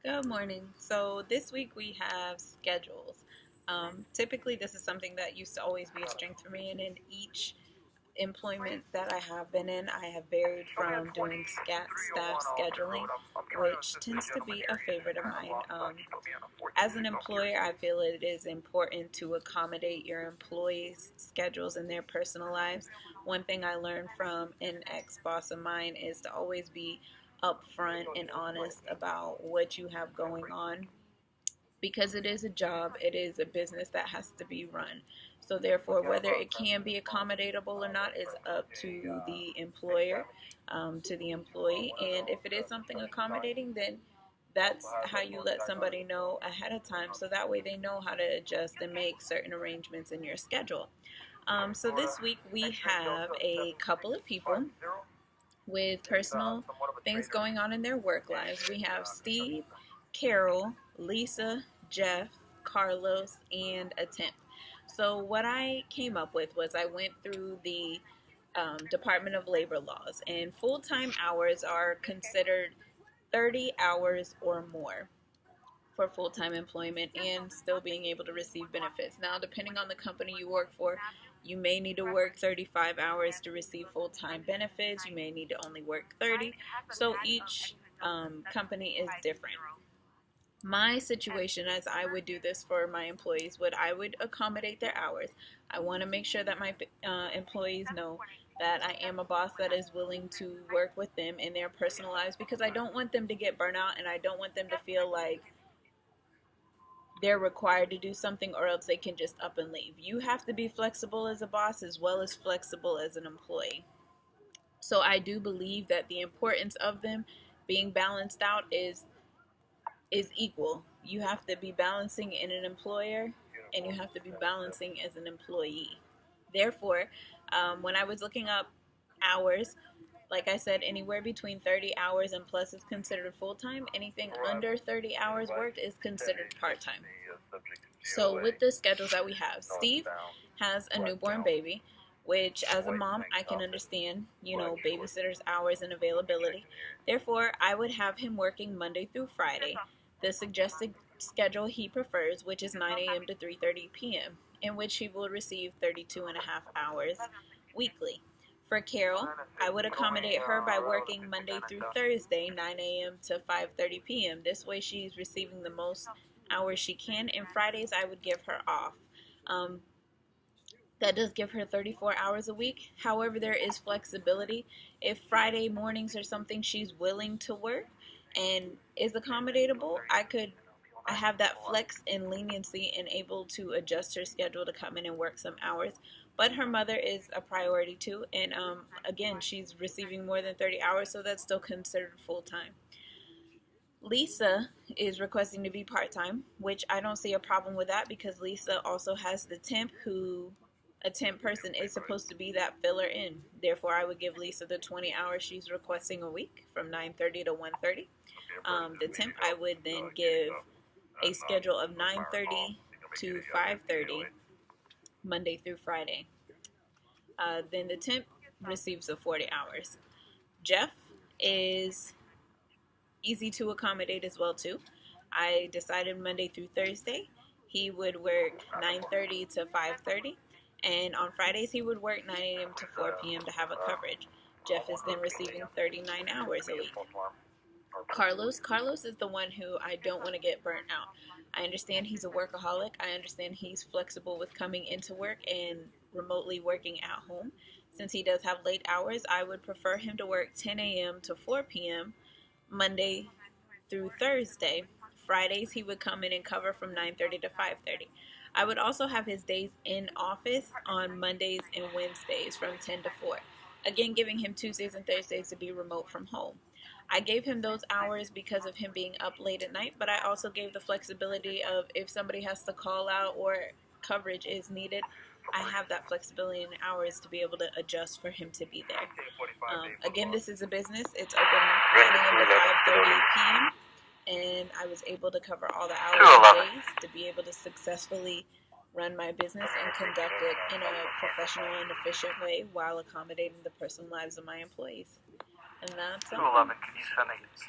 Good morning. So this week we have schedules. Typically, this is something that used to always be a strength for me, and in each employment that I have been in, I have varied from doing staff scheduling, which tends to be a favorite of mine. As an employer, I feel it is important to accommodate your employees' schedules and their personal lives. One thing I learned from an ex-boss of mine is to always be upfront and honest about what you have going on, because it is a job, it is a business that has to be run. So therefore, whether it can be accommodatable or not is up to the employer, to the employee. And if it is something accommodating, then that's how you let somebody know ahead of time, so that way they know how to adjust and make certain arrangements in your schedule. So this week we have a couple of people with personal things going on in their work lives. We have Steve, Carol, Lisa, Jeff, Carlos, and a temp. So what I came up with was I went through the Department of Labor laws, and full-time hours are considered 30 hours or more for full-time employment and still being able to receive benefits. Now, depending on the company you work for, you may need to work 35 hours to receive full-time benefits. You may need to only work 30. So each company is different. My situation, as I would do this for my employees, I would accommodate their hours. I want to make sure that my employees know that I am a boss that is willing to work with them in their personal lives, because I don't want them to get burnt out, and I don't want them to feel like they're required to do something or else they can just up and leave. You have to be flexible as a boss as well as flexible as an employee. So I do believe that the importance of them being balanced out is equal. You have to be balancing in an employer, and you have to be balancing as an employee. Therefore, when I was looking up hours, like I said, anywhere between 30 hours and plus is considered full-time. Anything under 30 hours worked is considered part-time. So with the schedules that we have, Steve has a newborn baby, which as a mom, I can understand, babysitter's hours and availability. Therefore, I would have him working Monday through Friday, the suggested schedule he prefers, which is 9 a.m. to 3:30 p.m., in which he will receive 32 and a half hours weekly. For Carol, I would accommodate her by working Monday through Thursday, 9 a.m. to 5:30 p.m. This way she's receiving the most hours she can, and Fridays I would give her off. That does give her 34 hours a week. However, there is flexibility. If Friday mornings are something she's willing to work and is accommodatable, I have that flex and leniency and able to adjust her schedule to come in and work some hours. But her mother is a priority too, and again, she's receiving more than 30 hours, so that's still considered full-time. Lisa is requesting to be part-time, which I don't see a problem with that, because Lisa also has the temp, who a temp person is supposed to be that filler in. Therefore, I would give Lisa the 20 hours she's requesting a week from 9:30 to 1:30. The temp, I would then give a schedule of 9:30 to 5:30 Monday through Friday. Then the temp receives the 40 hours. Jeff is easy to accommodate as well too. I decided Monday through Thursday he would work 9:30 to 5:30, and on Fridays he would work 9 a.m. to 4 p.m. to have a coverage. Jeff is then receiving 39 hours a week. Carlos is the one who I don't want to get burnt out. I understand he's a workaholic. I understand he's flexible with coming into work and remotely working at home. Since he does have late hours, I would prefer him to work 10 a.m. to 4 p.m. Monday through Thursday. Fridays he would come in and cover from 9:30 to 5:30. I would also have his days in office on Mondays and Wednesdays from 10 to 4. Again, giving him Tuesdays and Thursdays to be remote from home. I gave him those hours because of him being up late at night, but I also gave the flexibility of if somebody has to call out or coverage is needed, I have that flexibility in hours to be able to adjust for him to be there. Again, this is a business. It's open 9 a.m. to 5:30 p.m., and I was able to cover all the hours and days to be able to successfully run my business and conduct it in a professional and efficient way while accommodating the personal lives of my employees. And that's all.